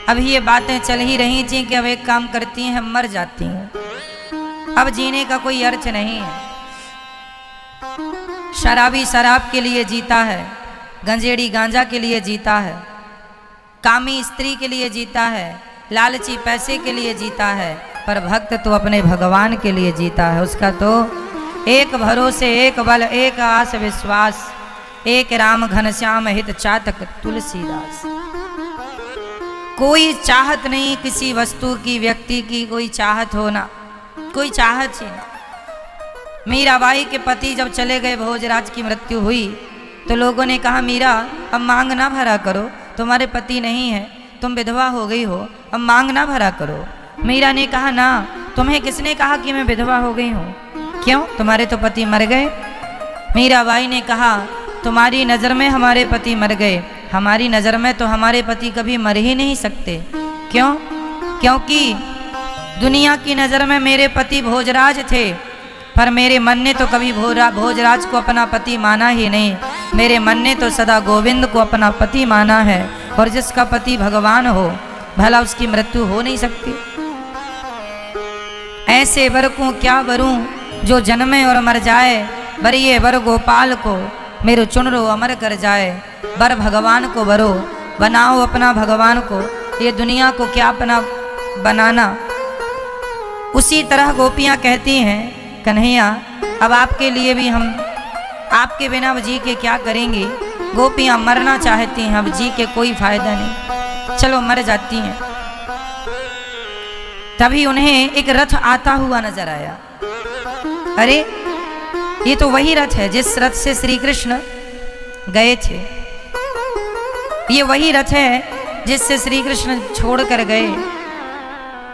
अभी ये बातें चल ही रही थी कि अब एक काम करती हैं, मर जाती हैं, अब जीने का कोई अर्थ नहीं है। शराबी शराब के लिए जीता है, गंजेड़ी गांजा के लिए जीता है, कामी स्त्री के लिए जीता है, लालची पैसे के लिए जीता है, पर भक्त तो अपने भगवान के लिए जीता है। उसका तो एक भरोसे, एक बल, एक आस विश्वास, एक राम घनश्याम हित चातक तुलसीदास। कोई चाहत नहीं किसी वस्तु की, व्यक्ति की कोई चाहत होना, कोई चाहत ही नहीं। मीराबाई के पति जब चले गए, भोजराज की मृत्यु हुई, तो लोगों ने कहा मीरा अब मांग ना भरा करो, तुम्हारे पति नहीं है, तुम विधवा हो गई हो, अब मांग ना भरा करो। मीरा ने कहा ना, तुम्हें किसने कहा कि मैं विधवा हो गई हूँ? क्यों, तुम्हारे तो पति मर गए। मीराबाई ने कहा तुम्हारी नज़र में हमारे पति मर गए, हमारी नज़र में तो हमारे पति कभी मर ही नहीं सकते। क्यों? क्योंकि दुनिया की नज़र में मेरे पति भोजराज थे, पर मेरे मन ने तो कभी भोजराज को अपना पति माना ही नहीं। मेरे मन ने तो सदा गोविंद को अपना पति माना है, और जिसका पति भगवान हो भला उसकी मृत्यु हो नहीं सकती। ऐसे वर को क्या वरूं जो जन्मे और मर जाए, बरिए वर गोपाल को मेरो चुनरो अमर कर जाए। वर भगवान को वरो, बनाओ अपना भगवान को, ये दुनिया को क्या अपना बनाना। उसी तरह गोपियाँ कहती हैं कन्हैया अब आपके लिए भी हम, आपके बिना अब जी के क्या करेंगी। गोपियाँ मरना चाहती हैं, अब जी के कोई फायदा नहीं, चलो मर जाती हैं। तभी उन्हें एक रथ आता हुआ नजर आया। अरे ये तो वही रथ है जिस रथ से श्री कृष्ण गए थे, ये वही रथ है जिससे श्री कृष्ण छोड़ कर गए।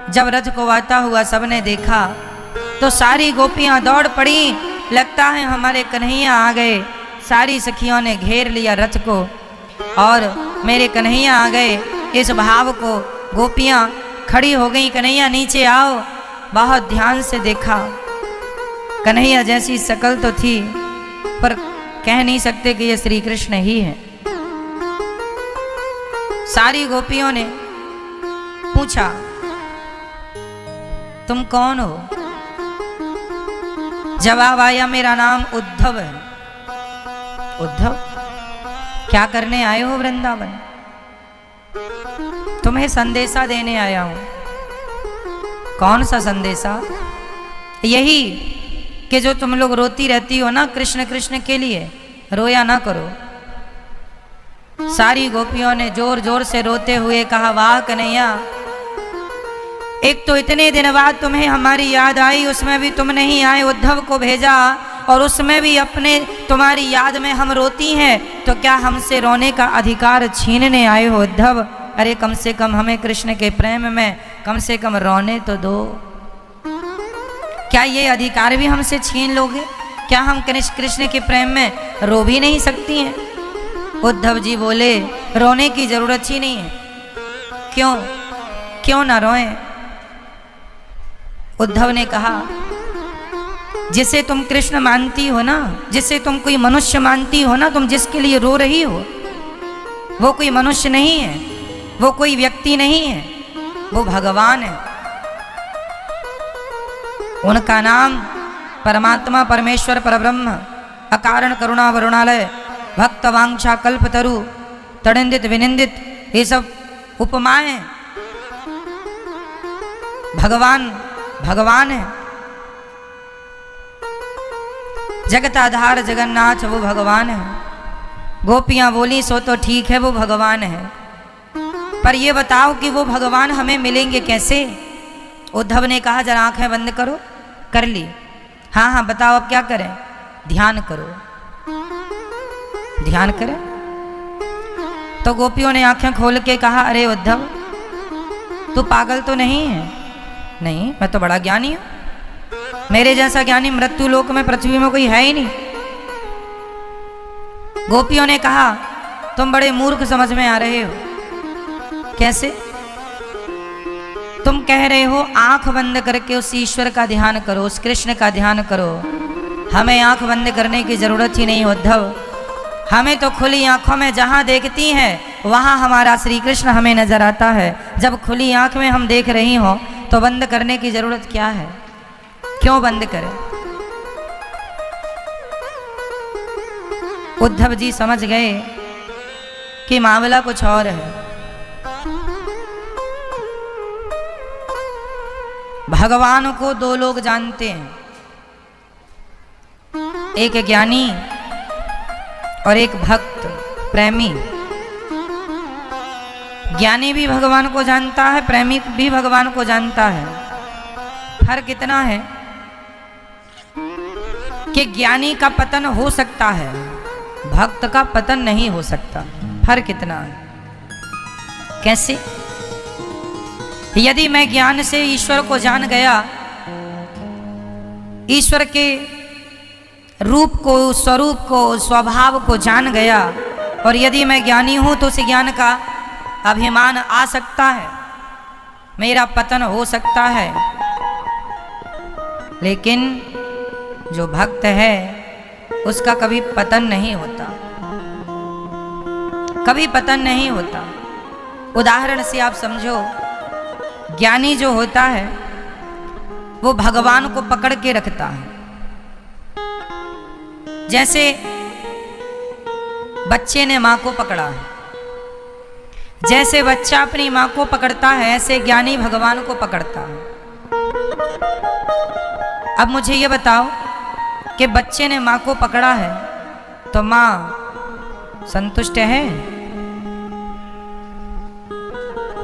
जब रथ को आता हुआ सबने देखा तो सारी गोपियां दौड़ पड़ी, लगता है हमारे कन्हैया आ गए। सारी सखियों ने घेर लिया रथ को और मेरे कन्हैया आ गए, इस भाव को गोपियां खड़ी हो गई, कन्हैया नीचे आओ। बहुत ध्यान से देखा, कन्हैया जैसी शकल तो थी, पर कह नहीं सकते कि ये श्री कृष्ण ही है। सारी गोपियों ने पूछा तुम कौन हो? जवाब आया मेरा नाम उद्धव है। उद्धव, क्या करने आए हो वृंदावन? तुम्हें संदेशा देने आया हूं। कौन सा संदेशा? यही कि जो तुम लोग रोती रहती हो ना कृष्ण कृष्ण के लिए, रोया ना करो। सारी गोपियों ने जोर जोर से रोते हुए कहा वाह कन्हैया, एक तो इतने दिन बाद तुम्हें हमारी याद आई, उसमें भी तुम नहीं आए, उद्धव को भेजा और उसमें भी अपने तुम्हारी याद में हम रोती हैं, तो क्या हमसे रोने का अधिकार छीनने आए हो उद्धव? अरे कम से कम हमें कृष्ण के प्रेम में कम से कम रोने तो दो। क्या ये अधिकार भी हमसे छीन लोगे? क्या हम कृष्ण के प्रेम में रो भी नहीं सकती हैं? उद्धव जी बोले रोने की जरूरत ही नहीं है। क्यों क्यों ना रोएं? उद्धव ने कहा जिसे तुम कृष्ण मानती हो ना, जिसे तुम कोई मनुष्य मानती हो ना, तुम जिसके लिए रो रही हो वो कोई मनुष्य नहीं है, वो कोई व्यक्ति नहीं है, वो भगवान है। उनका नाम परमात्मा परमेश्वर परब्रह्म अकारण करुणा वरुणालय भक्त वांछा कल्पतरु तड़िंदित विनिंदित, ये सब उपमाएं। भगवान भगवान है, जगताधार जगन्नाथ वो भगवान है। गोपियां बोली सो तो ठीक है वो भगवान है, पर ये बताओ कि वो भगवान हमें मिलेंगे कैसे? उद्धव ने कहा जरा आंखें बंद करो। कर ली। हाँ हाँ बताओ अब क्या करें? ध्यान करो। ध्यान करें? तो गोपियों ने आंखें खोल के कहा अरे उद्धव तू पागल तो नहीं है? नहीं, मैं तो बड़ा ज्ञानी हूं, मेरे जैसा ज्ञानी मृत्यु लोक में पृथ्वी में कोई है ही नहीं। गोपियों ने कहा तुम बड़े मूर्ख समझ में आ रहे हो। कैसे? तुम कह रहे हो आंख बंद करके उस ईश्वर का ध्यान करो, उस कृष्ण का ध्यान करो। हमें आंख बंद करने की जरूरत ही नहीं उद्धव, हमें तो खुली आंखों में जहां देखती हैं वहाँ हमारा श्री कृष्ण हमें नजर आता है। जब खुली आंख में हम देख रही हो तो बंद करने की जरूरत क्या है? क्यों बंद करें? उद्धव जी समझ गए कि मामला कुछ और है। भगवान को दो लोग जानते हैं, एक ज्ञानी और एक भक्त प्रेमी। ज्ञानी भी भगवान को जानता है, प्रेमी भी भगवान को जानता है। फर्क इतना है कि ज्ञानी का पतन हो सकता है, भक्त का पतन नहीं हो सकता। फर्क इतना है। कैसे? यदि मैं ज्ञान से ईश्वर को जान गया, ईश्वर के रूप को, स्वरूप को, स्वभाव को जान गया, और यदि मैं ज्ञानी हूं तो उस ज्ञान का अभिमान आ सकता है, मेरा पतन हो सकता है। लेकिन जो भक्त है उसका कभी पतन नहीं होता, कभी पतन नहीं होता। उदाहरण से आप समझो, ज्ञानी जो होता है वो भगवान को पकड़ के रखता है। जैसे बच्चे ने मां को पकड़ा है, जैसे बच्चा अपनी मां को पकड़ता है, ऐसे ज्ञानी भगवान को पकड़ता है। अब मुझे ये बताओ कि बच्चे ने मां को पकड़ा है तो मां संतुष्ट है?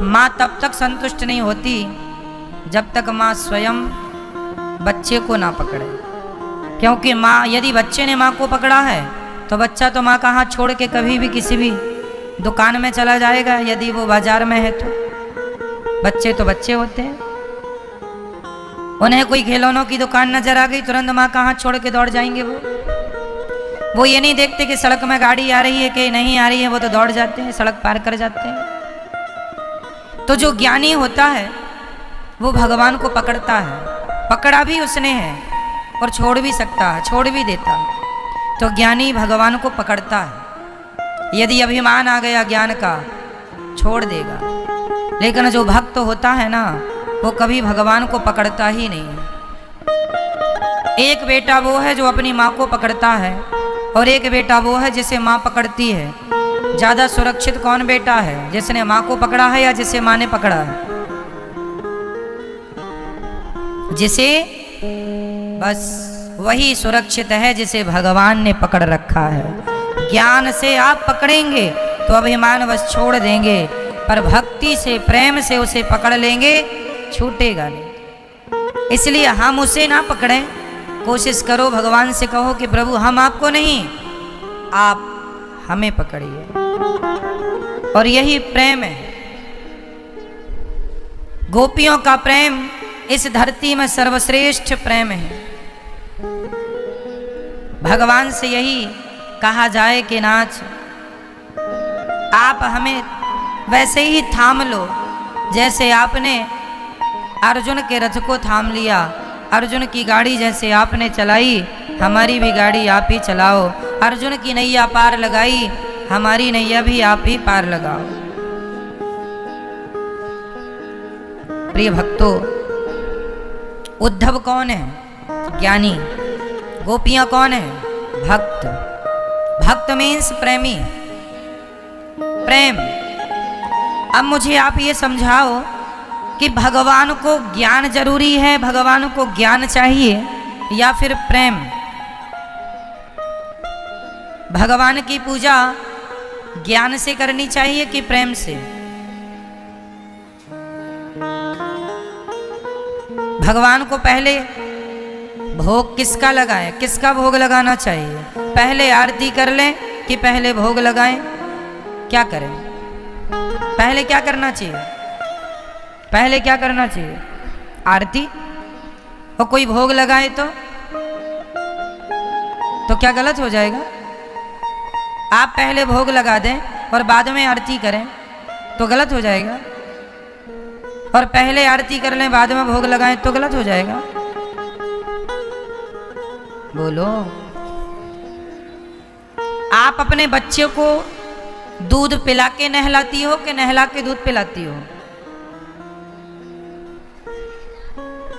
मां तब तक संतुष्ट नहीं होती जब तक मां स्वयं बच्चे को ना पकड़े। क्योंकि मां, यदि बच्चे ने मां को पकड़ा है तो बच्चा तो मां का हाथ छोड़ के कभी भी किसी भी दुकान में चला जाएगा। यदि वो बाजार में है तो बच्चे तो बच्चे होते हैं, उन्हें कोई खिलौनों की दुकान नजर आ गई, तुरंत मां का हाथ छोड़ के दौड़ जाएंगे। वो ये नहीं देखते कि सड़क में गाड़ी आ रही है कि नहीं आ रही है, वो तो दौड़ जाते हैं, सड़क पार कर जाते हैं। तो जो ज्ञानी होता है वो भगवान को पकड़ता है, पकड़ा भी उसने है और छोड़ भी सकता है, छोड़ भी देता है। तो ज्ञानी भगवान को पकड़ता है। यदि अभिमान आ गया ज्ञान का, छोड़ देगा। लेकिन जो भक्त होता है ना, वो कभी भगवान को पकड़ता ही नहीं है। एक बेटा वो है जो अपनी माँ को पकड़ता है, और एक बेटा वो है जिसे माँ पकड़ती है। ज्यादा सुरक्षित कौन बेटा है, जिसने माँ को पकड़ा है या जिसे माँ ने पकड़ा है? जिसे, बस वही सुरक्षित है जिसे भगवान ने पकड़ रखा है। ज्ञान से आप पकड़ेंगे तो अभिमान बस छोड़ देंगे, पर भक्ति से, प्रेम से उसे पकड़ लेंगे, छूटेगा नहीं। इसलिए हम उसे ना पकड़ें, कोशिश करो भगवान से कहो कि प्रभु हम आपको नहीं, आप हमें पकड़िए। और यही प्रेम है। गोपियों का प्रेम इस धरती में सर्वश्रेष्ठ प्रेम है। भगवान से यही कहा जाए कि नाथ, आप हमें वैसे ही थाम लो जैसे आपने अर्जुन के रथ को थाम लिया। अर्जुन की गाड़ी जैसे आपने चलाई, हमारी भी गाड़ी आप ही चलाओ। अर्जुन की नैया पार लगाई, हमारी नैया भी आप ही पार लगाओ। प्रिय भक्तों, उद्धव कौन है? ज्ञानी। गोपियां कौन है? भक्त। भक्त मीन्स प्रेमी, प्रेम। अब मुझे आप ये समझाओ कि भगवान को ज्ञान जरूरी है, भगवान को ज्ञान चाहिए या फिर प्रेम? भगवान की पूजा ज्ञान से करनी चाहिए कि प्रेम से? भगवान को पहले भोग किसका लगाएं, किसका भोग लगाना चाहिए? पहले आरती कर लें कि पहले भोग लगाएं? क्या करें? पहले क्या करना चाहिए? पहले क्या करना चाहिए? आरती। और कोई भोग लगाए तो क्या गलत हो जाएगा? आप पहले भोग लगा दें और बाद में आरती करें तो गलत हो जाएगा, और पहले आरती कर लें बाद में भोग लगाएं तो गलत हो जाएगा। बोलो। आप अपने बच्चे को दूध पिला के नहलाती हो कि नहला के दूध पिलाती हो?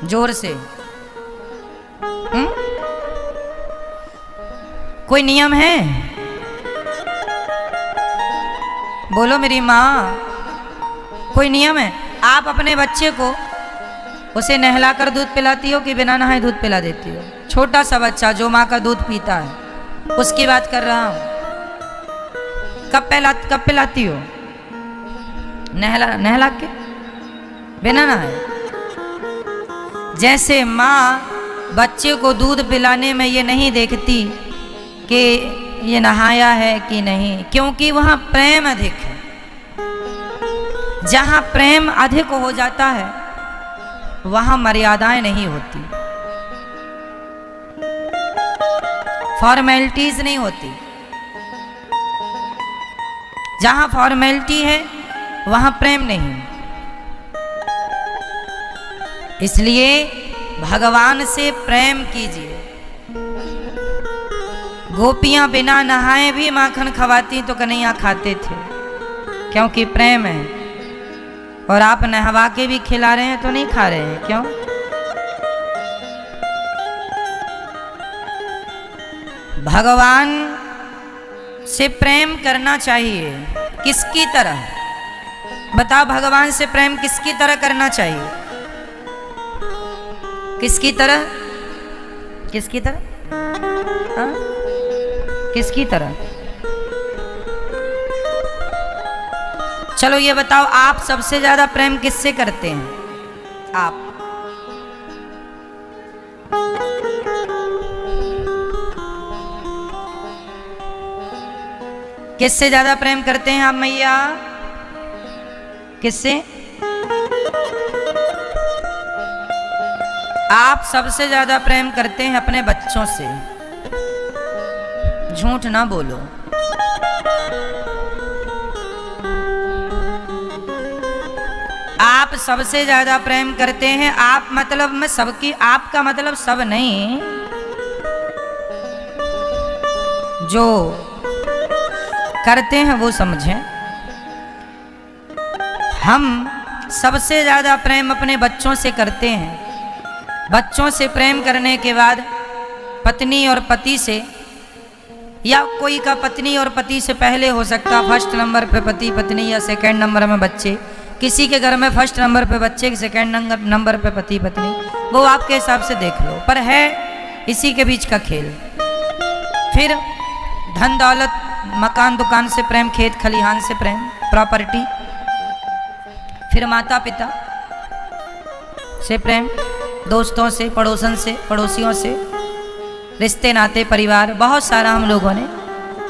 जोर से। कोई नियम है? बोलो मेरी माँ, कोई नियम है? आप अपने बच्चे को उसे नहलाकर दूध पिलाती हो कि बिना नहाए दूध पिला देती हो? छोटा सा बच्चा जो माँ का दूध पीता है उसकी बात कर रहा हूं। कब पिलाती हो? नहला के, बिना नहाए। जैसे माँ बच्चे को दूध पिलाने में ये नहीं देखती कि ये नहाया है कि नहीं, क्योंकि वहां प्रेम अधिक है। जहां प्रेम अधिक हो जाता है वहां मर्यादाएं नहीं होती, फॉर्मेलिटीज नहीं होती। जहां फॉर्मेलिटी है वहां प्रेम नहीं। इसलिए भगवान से प्रेम कीजिए। गोपियां बिना नहाए भी माखन खवाती तो कन्हैया खाते थे, क्योंकि प्रेम है। और आप नहवा के भी खिला रहे हैं तो नहीं खा रहे हैं, क्यों? भगवान से प्रेम करना चाहिए। किसकी तरह? बताओ, भगवान से प्रेम किसकी तरह करना चाहिए? किसकी तरह? किसकी तरह? हाँ? किसकी तरह? चलो ये बताओ, आप सबसे ज्यादा प्रेम किससे करते हैं? आप। किससे ज्यादा प्रेम करते हैं आप मैया? किससे? आप सबसे ज्यादा प्रेम करते हैं अपने बच्चों से। झूठ ना बोलो। आप सबसे ज्यादा प्रेम करते हैं। आप मतलब मैं सबकी, आपका मतलब सब नहीं, जो करते हैं वो समझें। हम सबसे ज्यादा प्रेम अपने बच्चों से करते हैं। बच्चों से प्रेम करने के बाद पत्नी और पति से, या कोई का पत्नी और पति से पहले हो सकता, फर्स्ट नंबर पे पति पत्नी या सेकंड नंबर में बच्चे। किसी के घर में फर्स्ट नंबर पे बच्चे, सेकंड नंबर पे पति पत्नी, वो आपके हिसाब से देख लो, पर है इसी के बीच का खेल। फिर धन दौलत, मकान दुकान से प्रेम, खेत खलिहान से प्रेम, प्रॉपर्टी। फिर माता पिता से प्रेम, दोस्तों से, पड़ोसन से, पड़ोसियों से, रिश्ते नाते, परिवार, बहुत सारा हम लोगों ने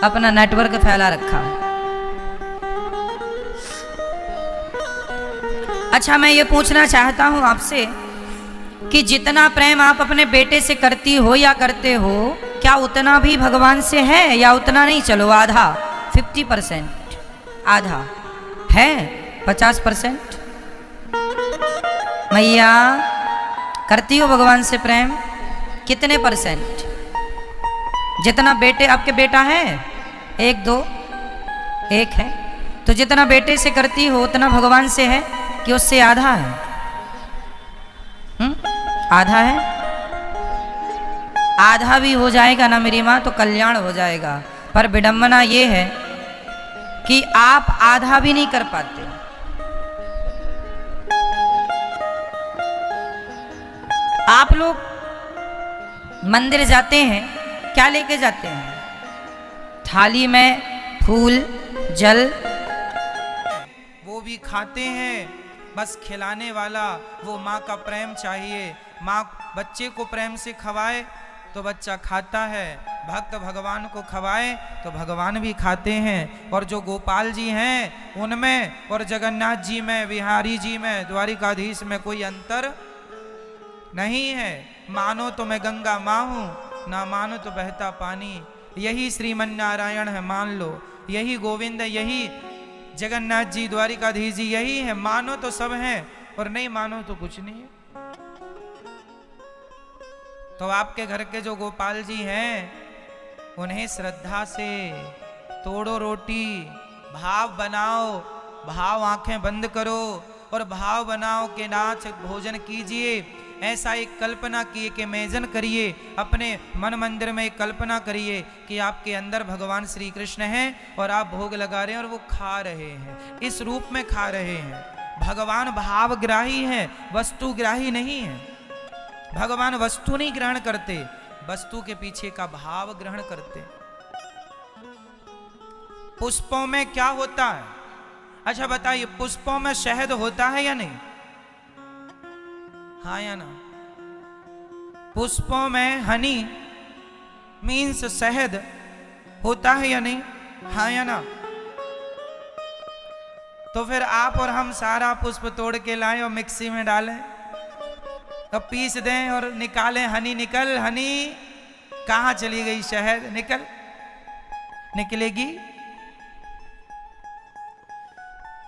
अपना नेटवर्क फैला रखा है। अच्छा, मैं ये पूछना चाहता हूं आपसे कि जितना प्रेम आप अपने बेटे से करती हो या करते हो, क्या उतना भी भगवान से है या उतना नहीं? चलो आधा, 50%, आधा है, 50%। मैया करती हो भगवान से प्रेम? कितने %? जितना बेटे, आपके बेटा है 1 2 1 है, तो जितना बेटे से करती हो उतना भगवान से है कि उससे आधा है? आधा है। आधा भी हो जाएगा ना मेरी माँ तो कल्याण हो जाएगा। पर विडंबना ये है कि आप आधा भी नहीं कर पाते। आप लोग मंदिर जाते हैं, क्या लेके जाते हैं? थाली में फूल, जल, वो भी खाते हैं। बस खिलाने वाला, वो माँ का प्रेम चाहिए। माँ बच्चे को प्रेम से खवाए तो बच्चा खाता है, भक्त भगवान को खवाए तो भगवान भी खाते हैं। और जो गोपाल जी हैं उनमें और जगन्नाथ जी में, बिहारी जी में, द्वारिकाधीश में कोई अंतर नहीं है। मानो तो मैं गंगा माँ हूँ, ना मानो तो बहता पानी। यही श्रीमन नारायण है, मान लो। यही गोविंद, यही जगन्नाथ जी, द्वारिकाधीश जी, यही है। मानो तो सब हैं और नहीं मानो तो कुछ नहीं है। तो आपके घर के जो गोपाल जी हैं उन्हें श्रद्धा से तोड़ो रोटी, भाव बनाओ, भाव आंखें बंद करो और भाव बनाओ कि नाथ भोजन कीजिए। ऐसा एक कल्पना किए कि इमेजिन करिए, अपने मन मंदिर में एक कल्पना करिए कि आपके अंदर भगवान श्री कृष्ण हैं और आप भोग लगा रहे हैं और वो खा रहे हैं, इस रूप में खा रहे हैं। भगवान भावग्राही हैं, वस्तुग्राही नहीं है। भगवान वस्तु नहीं ग्रहण करते, वस्तु के पीछे का भाव ग्रहण करते। पुष्पों में क्या होता है? अच्छा बताइए, पुष्पों में शहद होता है या नहीं? हाँ या ना? पुष्पों में हनी मीन्स शहद होता है या नहीं? हाँ या ना? तो फिर आप और हम सारा पुष्प तोड़ के लाएं और मिक्सी में डालें और पीस दें और निकालें, हनी निकल, हनी कहाँ चली गई? शहद निकलेगी।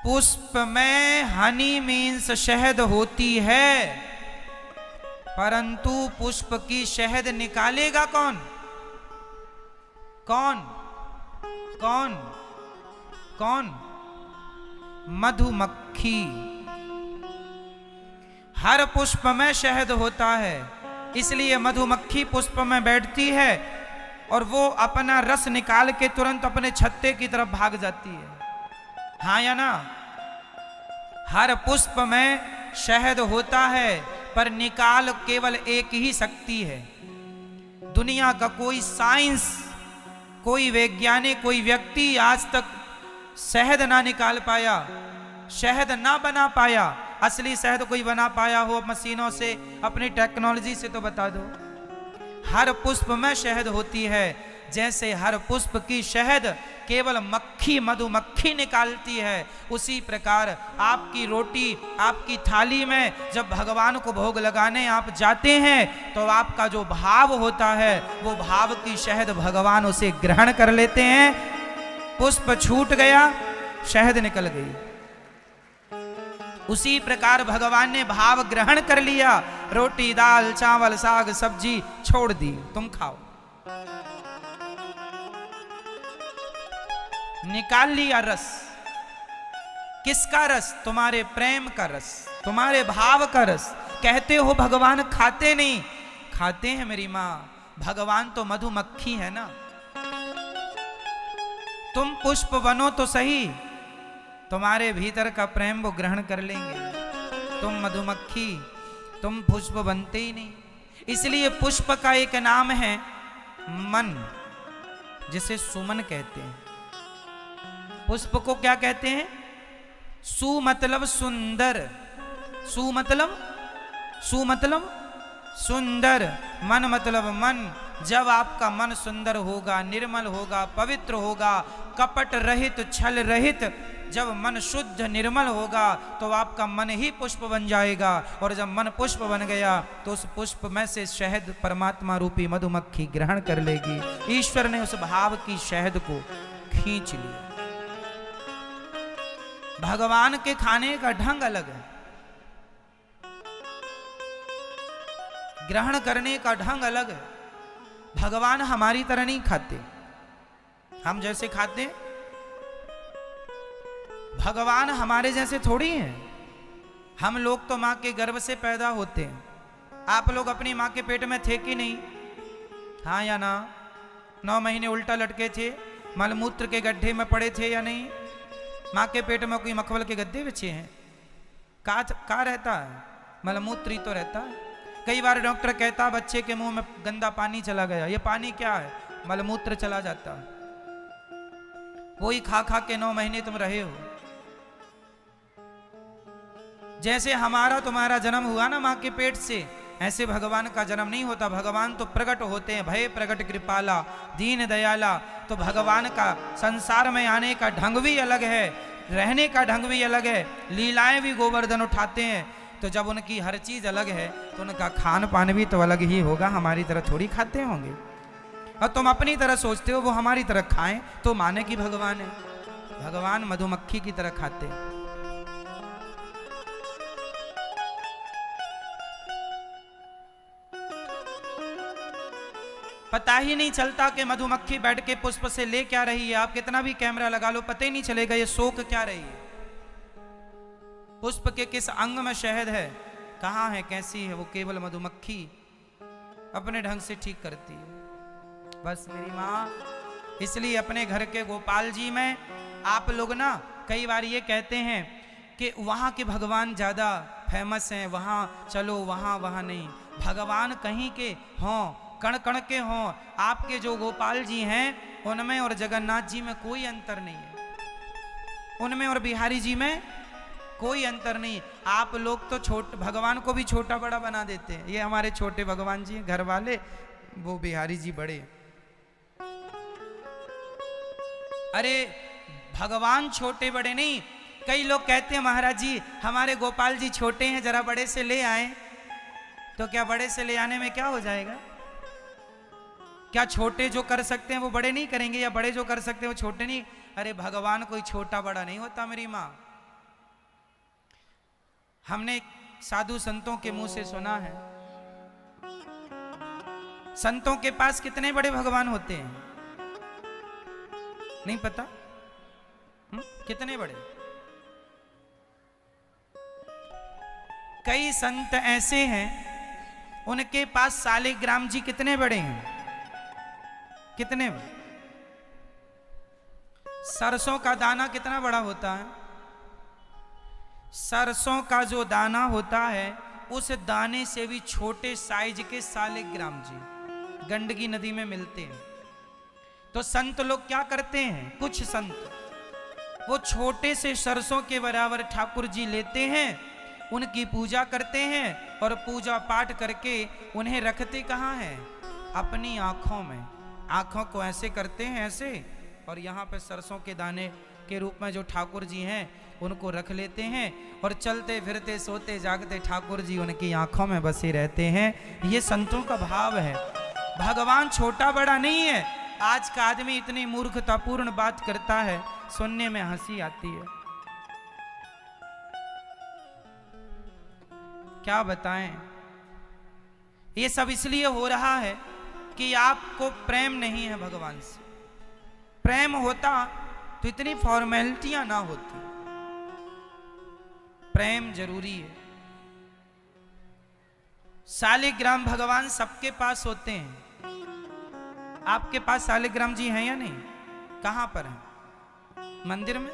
पुष्प में हनी मीन्स शहद होती है, परंतु पुष्प की शहद निकालेगा कौन? कौन कौन कौन? मधुमक्खी। हर पुष्प में शहद होता है, इसलिए मधुमक्खी पुष्प में बैठती है और वो अपना रस निकाल के तुरंत अपने छत्ते की तरफ भाग जाती है। हाँ या ना? हर पुष्प में शहद होता है, पर निकाल केवल एक ही शक्ति है। दुनिया का कोई साइंस, कोई वैज्ञानिक, कोई व्यक्ति आज तक शहद ना निकाल पाया, शहद ना बना पाया। असली शहद कोई बना पाया हो मशीनों से, अपनी टेक्नोलॉजी से, तो बता दो। हर पुष्प में शहद होती है। जैसे हर पुष्प की शहद केवल मक्खी, मधुमक्खी निकालती है, उसी प्रकार आपकी रोटी, आपकी थाली में जब भगवान को भोग लगाने आप जाते हैं तो आपका जो भाव होता है, वो भाव की शहद भगवान उसे ग्रहण कर लेते हैं। पुष्प छूट गया, शहद निकल गई। उसी प्रकार भगवान ने भाव ग्रहण कर लिया, रोटी, दाल, चावल, साग, सब्जी छोड़ दी, तुम खाओ। निकाल लिया रस। किसका रस? तुम्हारे प्रेम का रस, तुम्हारे भाव का रस। कहते हो भगवान खाते नहीं, खाते हैं मेरी मां। भगवान तो मधुमक्खी है ना। तुम पुष्प बनो तो सही, तुम्हारे भीतर का प्रेम वो ग्रहण कर लेंगे। तुम मधुमक्खी, तुम पुष्प बनते ही नहीं। इसलिए पुष्प का एक नाम है मन, जिसे सुमन कहते हैं। पुष्प को क्या कहते हैं? सु मतलब सुंदर, सु मतलब सुंदर, मन मतलब मन। जब आपका मन सुंदर होगा, निर्मल होगा, पवित्र होगा, कपट रहित, छल रहित, जब मन शुद्ध निर्मल होगा तो आपका मन ही पुष्प बन जाएगा। और जब मन पुष्प बन गया तो उस पुष्प में से शहद परमात्मा रूपी मधुमक्खी ग्रहण कर लेगी। ईश्वर ने उस भाव की शहद को खींच लिया। भगवान के खाने का ढंग अलग है, ग्रहण करने का ढंग अलग है। भगवान हमारी तरह नहीं खाते, हम जैसे खाते हैं। भगवान हमारे जैसे थोड़ी हैं। हम लोग तो मां के गर्भ से पैदा होते हैं। आप लोग अपनी मां के पेट में थे कि नहीं? हाँ या ना? 9 महीने उल्टा लटके थे, मलमूत्र के गड्ढे में पड़े थे या नहीं? माँ के पेट में कोई मखमल के गद्दे बिछे हैं? का रहता है? मलमूत्र ही तो रहता है। कई बार डॉक्टर कहता बच्चे के मुंह में गंदा पानी चला गया, ये पानी क्या है? मलमूत्र चला जाता है। वही खा खा के 9 महीने तुम रहे हो। जैसे हमारा तुम्हारा जन्म हुआ ना माँ के पेट से, ऐसे भगवान का जन्म नहीं होता। भगवान तो प्रकट होते हैं, भय प्रकट कृपाला, दीन दयाला। तो भगवान का संसार में आने का ढंग भी अलग है, रहने का ढंग भी अलग है, लीलाएं भी गोवर्धन उठाते हैं। तो जब उनकी हर चीज अलग है तो उनका खान पान भी तो अलग ही होगा। हमारी तरह थोड़ी खाते होंगे। और तुम अपनी तरह सोचते हो वो हमारी तरह खाएं तो माने कि भगवान है। भगवान मधुमक्खी की तरह खाते हैं। पता ही नहीं चलता कि मधुमक्खी बैठ के पुष्प से ले क्या रही है। आप कितना भी कैमरा लगा लो, पता ही नहीं चलेगा ये सोख क्या रही है। पुष्प के किस अंग में शहद है, कहाँ है, कैसी है, वो केवल मधुमक्खी अपने ढंग से ठीक करती है। बस मेरी माँ, इसलिए अपने घर के गोपाल जी में आप लोग ना कई बार ये कहते हैं कि वहाँ के भगवान ज़्यादा फेमस हैं, वहाँ चलो, वहाँ नहीं। भगवान कहीं के हों, कण कण के हों, आपके जो गोपाल जी हैं उनमें और जगन्नाथ जी में कोई अंतर नहीं है, उनमें और बिहारी जी में कोई अंतर नहीं। आप लोग तो भगवान को भी छोटा बड़ा बना देते हैं। ये हमारे छोटे भगवान जी घर वाले, वो बिहारी जी बड़े। अरे भगवान छोटे बड़े नहीं, कई लोग कहते हैं महाराज जी हमारे गोपाल जी छोटे हैं, जरा बड़े से ले आए। तो क्या बड़े से ले आने में क्या हो जाएगा? क्या छोटे जो कर सकते हैं वो बड़े नहीं करेंगे, या बड़े जो कर सकते हैं वो छोटे नहीं? अरे भगवान कोई छोटा बड़ा नहीं होता मेरी माँ। हमने साधु संतों के मुंह से सुना है, संतों के पास कितने बड़े भगवान होते हैं, नहीं पता? कितने बड़े? कई संत ऐसे हैं उनके पास सालिग्राम जी कितने बड़े हैं, कितने बड़े? सरसों का दाना कितना बड़ा होता है? सरसों का जो दाना होता है उस दाने से भी छोटे साइज के सालिग्राम जी गंडकी नदी में मिलते हैं। तो संत लोग क्या करते हैं, कुछ संत वो छोटे से सरसों के बराबर ठाकुर जी लेते हैं, उनकी पूजा करते हैं और पूजा पाठ करके उन्हें रखते कहाँ हैं? अपनी आंखों में। आंखों को ऐसे करते हैं ऐसे, और यहाँ पे सरसों के दाने के रूप में जो ठाकुर जी हैं उनको रख लेते हैं, और चलते फिरते सोते जागते ठाकुर जी उनकी आंखों में बसे रहते हैं। ये संतों का भाव है। भगवान छोटा बड़ा नहीं है। आज का आदमी इतनी मूर्खतापूर्ण बात करता है, सुनने में हंसी आती है। क्या बताएं? ये सब इसलिए हो रहा है कि आपको प्रेम नहीं है भगवान से। प्रेम होता तो इतनी फॉर्मेलिटियां ना होती। प्रेम जरूरी है। सालिग्राम भगवान सबके पास होते हैं। आपके पास सालिग्राम जी हैं या नहीं? कहां पर हैं? मंदिर में?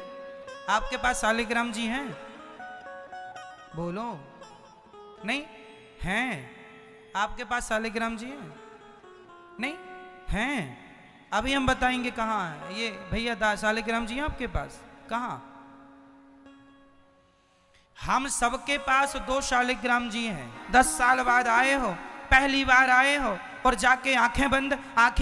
आपके पास सालिग्राम जी हैं? बोलो। नहीं हैं? आपके पास सालिग्राम जी हैं? नहीं हैं? अभी हम बताएंगे कहाँ है ये भैया। सालिग्राम जी हैं आपके पास? कहाँ? हम सबके पास 2 शालिग्राम जी हैं। 10 साल बाद आए हो, पहली बार आए हो, और जाके आंखें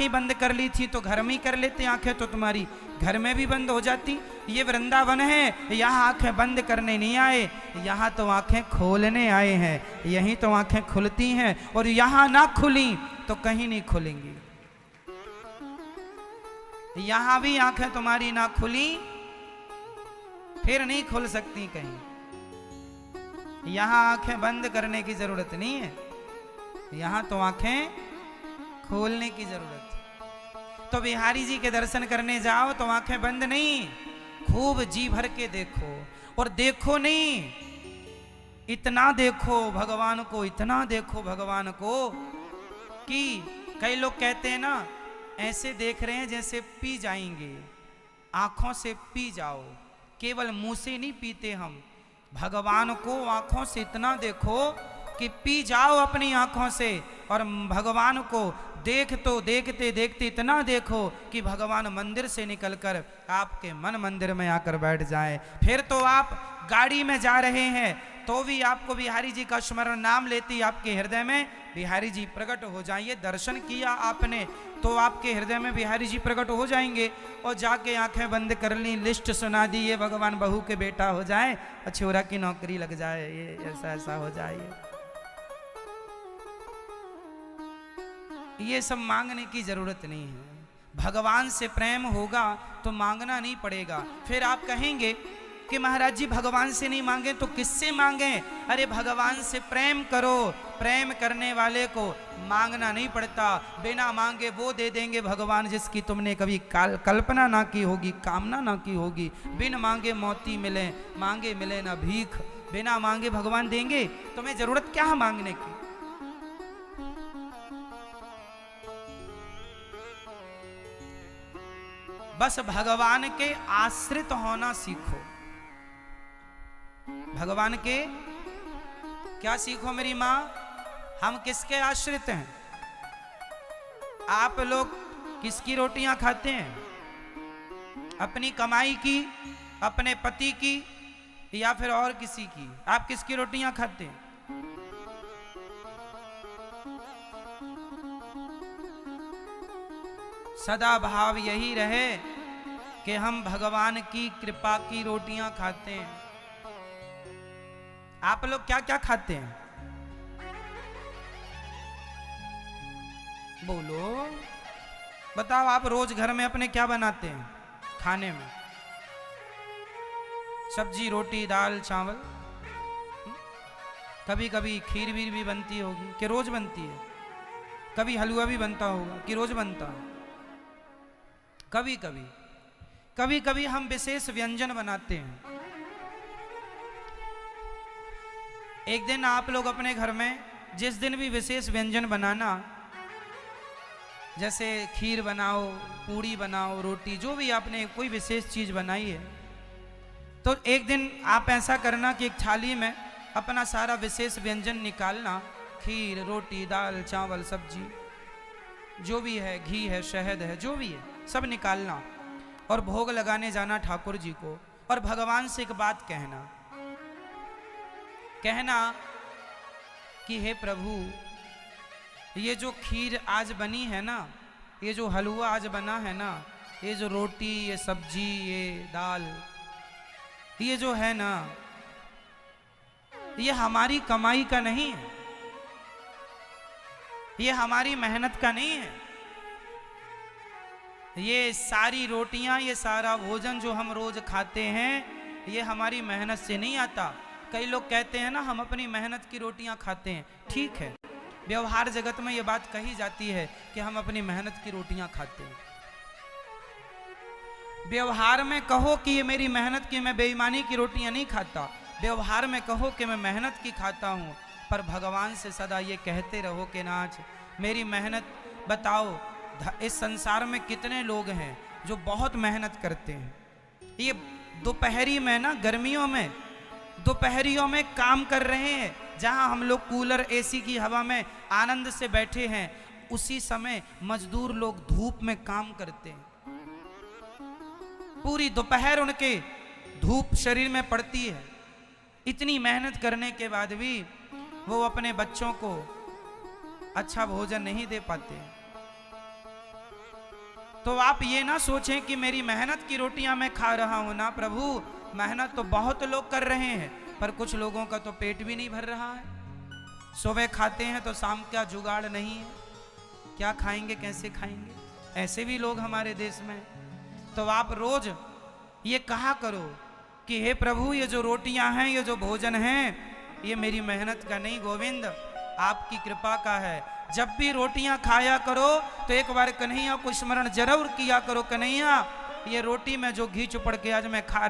बंद कर ली थी तो घर में ही कर लेते आंखें, तो तुम्हारी घर में भी बंद हो जाती। ये वृंदावन है, यहाँ आंखें बंद करने नहीं आए, यहाँ तो आंखें खोलने आए हैं। यहीं तो आंखें खुलती हैं, और यहाँ ना खुली तो कहीं नहीं खुलेंगी। यहां भी आंखें तुम्हारी ना खुली फिर नहीं खुल सकती कहीं। यहां आंखें बंद करने की जरूरत नहीं है, यहां तो आंखें खोलने की जरूरत है। तो बिहारी जी के दर्शन करने जाओ तो आंखें बंद नहीं, खूब जी भर के देखो। और देखो नहीं, इतना देखो भगवान को, इतना देखो भगवान को कि कई लोग कहते हैं ना, ऐसे देख रहे हैं जैसे पी जाएंगे। आंखों से पी जाओ, केवल मुंह से नहीं पीते हम। भगवान को आंखों से इतना देखो कि पी जाओ अपनी आंखों से, और भगवान को देखते देखते इतना देखो कि भगवान मंदिर से निकलकर आपके मन मंदिर में आकर बैठ जाए। फिर तो आप गाड़ी में जा रहे हैं तो भी आपको बिहारी जी का स्मरण, नाम लेती आपके हृदय में बिहारी जी प्रकट हो जाएंगे। दर्शन किया आपने तो आपके हृदय में बिहारी जी प्रकट हो जाएंगे। और जाके आंखें बंद कर ली, लिस्ट सुना दी, ये भगवान बहू के बेटा हो जाए और छोरा की नौकरी लग जाए, ये ऐसा ऐसा हो जाए। ये सब मांगने की जरूरत नहीं है। भगवान से प्रेम होगा तो मांगना नहीं पड़ेगा। फिर आप कहेंगे कि महाराज जी भगवान से नहीं मांगे तो किससे मांगे? अरे भगवान से प्रेम करो, प्रेम करने वाले को मांगना नहीं पड़ता, बिना मांगे वो दे देंगे भगवान जिसकी तुमने कभी कल्पना ना की होगी, कामना ना की होगी। बिन मांगे मोती मिले, मांगे मिले ना भीख। बिना मांगे भगवान देंगे, तुम्हें जरूरत क्या है मांगने की? बस भगवान के आश्रित होना सीखो। भगवान के क्या सीखो मेरी मां? हम किसके आश्रित हैं? आप लोग किसकी रोटियां खाते हैं? अपनी कमाई की, अपने पति की, या फिर और किसी की? आप किसकी रोटियां खाते हैं? सदा भाव यही रहे कि हम भगवान की कृपा की रोटियां खाते हैं। आप लोग क्या क्या खाते हैं? बोलो, बताओ। आप रोज घर में अपने क्या बनाते हैं खाने में? सब्जी, रोटी, दाल, चावल। कभी कभी खीर वीर भी बनती होगी कि रोज बनती है? कभी हलवा भी बनता होगा कि रोज बनता है? कभी कभी कभी कभी हम विशेष व्यंजन बनाते हैं। एक दिन आप लोग अपने घर में जिस दिन भी विशेष व्यंजन बनाना, जैसे खीर बनाओ, पूड़ी बनाओ, रोटी, जो भी आपने कोई विशेष चीज बनाई है, तो एक दिन आप ऐसा करना कि एक थाली में अपना सारा विशेष व्यंजन निकालना। खीर, रोटी, दाल, चावल, सब्जी, जो भी है, घी है, शहद है, जो भी है, सब निकालना और भोग लगाने जाना ठाकुर जी को। और भगवान से एक बात कहना कि हे प्रभु, ये जो खीर आज बनी है ना, ये जो हलवा आज बना है ना, ये जो रोटी, ये सब्जी, ये दाल, ये जो है ना, ये हमारी कमाई का नहीं है, ये हमारी मेहनत का नहीं है। ये सारी रोटियां, ये सारा भोजन जो हम रोज खाते हैं, ये हमारी मेहनत से नहीं आता। कई लोग कहते हैं ना, हम अपनी मेहनत की रोटियां खाते हैं। ठीक है, व्यवहार जगत में ये बात कही जाती है कि हम अपनी मेहनत की रोटियां खाते हैं। व्यवहार में कहो कि ये मेरी मेहनत की, मैं बेईमानी की रोटियां नहीं खाता। व्यवहार में कहो कि मैं मेहनत की खाता हूं, पर भगवान से सदा ये कहते रहो कि नाथ, मेरी मेहनत बताओ। इस संसार में कितने लोग हैं जो बहुत मेहनत करते हैं। ये दोपहरी में ना, गर्मियों में दोपहरियों में काम कर रहे हैं, जहां हम लोग कूलर, एसी की हवा में आनंद से बैठे हैं, उसी समय मजदूर लोग धूप में काम करते हैं। पूरी दोपहर उनके धूप शरीर में पड़ती है। इतनी मेहनत करने के बाद भी वो अपने बच्चों को अच्छा भोजन नहीं दे पाते। तो आप ये ना सोचें कि मेरी मेहनत की रोटियां मैं खा रहा हूं ना प्रभु। मेहनत तो बहुत लोग कर रहे हैं, पर कुछ लोगों का तो पेट भी नहीं भर रहा है। सुबह खाते हैं तो शाम का जुगाड़ नहीं है, क्या खाएंगे, कैसे खाएंगे? ऐसे भी लोग हमारे देश में। तो आप रोज ये कहा करो कि हे प्रभु, ये जो रोटियां हैं, ये जो भोजन है, ये मेरी मेहनत का नहीं गोविंद, आपकी कृपा का है। जब भी रोटियां खाया करो तो एक बार कन्हैया को स्मरण जरूर किया करो, कन्हैया, ये रोटी में जो घी चुपड़ के आज मैं खा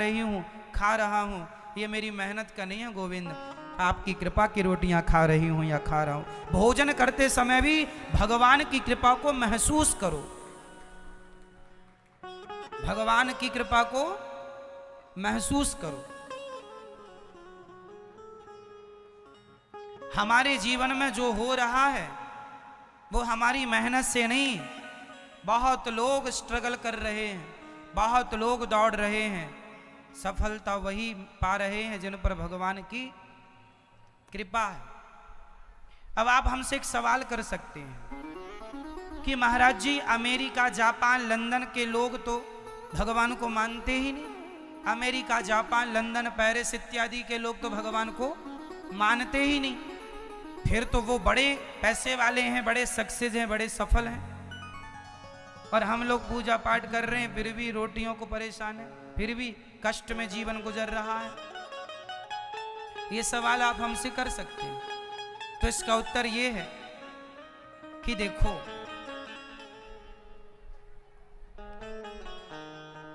रहा हूँ, ये मेरी मेहनत का नहीं है गोविंद, आपकी कृपा की रोटियां खा रही हूँ या खा रहा हूँ। भोजन करते समय भी भगवान की कृपा को महसूस करो, भगवान की कृपा को महसूस करो। हमारे जीवन में जो हो रहा है वो हमारी मेहनत से नहीं। बहुत लोग स्ट्रगल कर रहे हैं, बहुत लोग दौड़ रहे हैं, सफलता वही पा रहे हैं जिन पर भगवान की कृपा है। अब आप हमसे एक सवाल कर सकते हैं कि महाराज जी, अमेरिका, जापान, लंदन के लोग तो भगवान को मानते ही नहीं। अमेरिका, जापान, लंदन, पेरिस इत्यादि के लोग तो भगवान को मानते ही नहीं। फिर तो वो बड़े पैसे वाले हैं, बड़े सक्सेस हैं, बड़े सफल हैं, और हम लोग पूजा पाठ कर रहे हैं, फिर भी रोटियों को परेशान है, फिर भी कष्ट में जीवन गुजर रहा है? ये सवाल आप हमसे कर सकते हैं। तो इसका उत्तर ये है कि देखो,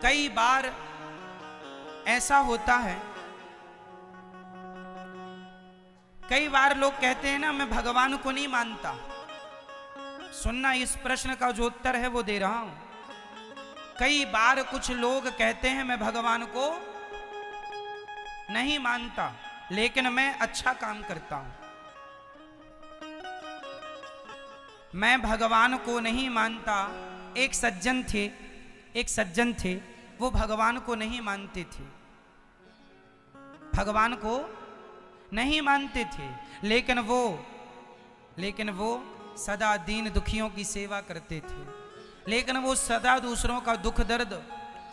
कई बार ऐसा होता है, कई बार लोग कहते हैं ना, मैं भगवान को नहीं मानता। सुनना, इस प्रश्न का जो उत्तर है वो दे रहा हूं। कई बार कुछ लोग कहते हैं मैं भगवान को नहीं मानता, लेकिन मैं अच्छा काम करता हूं। मैं भगवान को नहीं मानता। एक सज्जन थे, वो भगवान को नहीं मानते थे, भगवान को नहीं मानते थे, लेकिन वो सदा दीन दुखियों की सेवा करते थे, लेकिन वो सदा दूसरों का दुख दर्द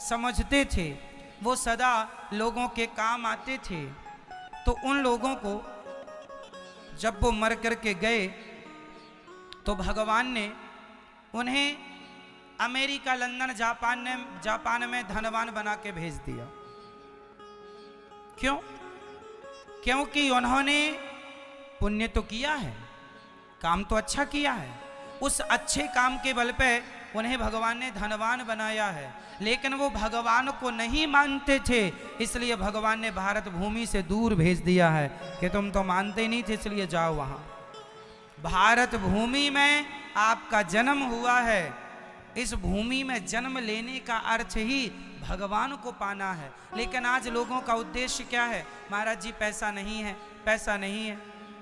समझते थे, वो सदा लोगों के काम आते थे। तो उन लोगों को जब वो मर करके गए तो भगवान ने उन्हें अमेरिका, लंदन, जापान में धनवान बना के भेज दिया। क्यों? क्योंकि उन्होंने पुण्य तो किया है, काम तो अच्छा किया है। उस अच्छे काम के बल पे उन्हें भगवान ने धनवान बनाया है, लेकिन वो भगवान को नहीं मानते थे, इसलिए भगवान ने भारत भूमि से दूर भेज दिया है कि तुम तो मानते ही नहीं थे, इसलिए जाओ वहां। भारत भूमि में आपका जन्म हुआ है। इस भूमि में जन्म लेने का अर्थ ही भगवान को पाना है। लेकिन आज लोगों का उद्देश्य क्या है? महाराज जी पैसा नहीं है, पैसा नहीं है।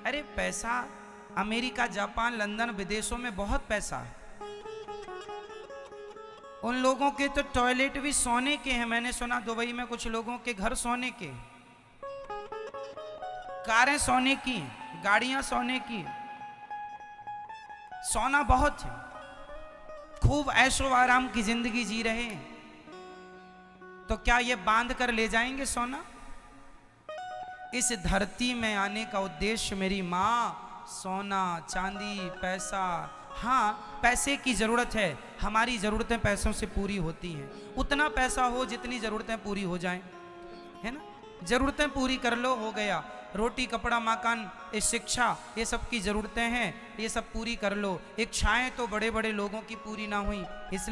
अरे पैसा अमेरिका, जापान, लंदन, विदेशों में बहुत पैसा है। उन लोगों के तो टॉयलेट भी सोने के हैं। मैंने सुना दुबई में कुछ लोगों के घर सोने के, कारें सोने की, गाड़ियां सोने की, सोना बहुत है, खूब ऐशो आराम की जिंदगी जी रहे हैं। तो क्या ये बांध कर ले जाएंगे सोना? इस धरती में आने का उद्देश्य मेरी माँ सोना, चांदी, पैसा, हाँ पैसे की जरूरत है, हमारी जरूरतें पैसों से पूरी होती हैं। उतना पैसा हो जितनी जरूरतें पूरी हो जाएं, है ना? जरूरतें पूरी कर लो, हो गया। रोटी, कपड़ा, मकान, शिक्षा, ये सब की जरूरतें हैं, ये सब पूरी कर लो। इच्छाएं तो बड़े बड़े लोगों की पूरी ना हुई, इसलिए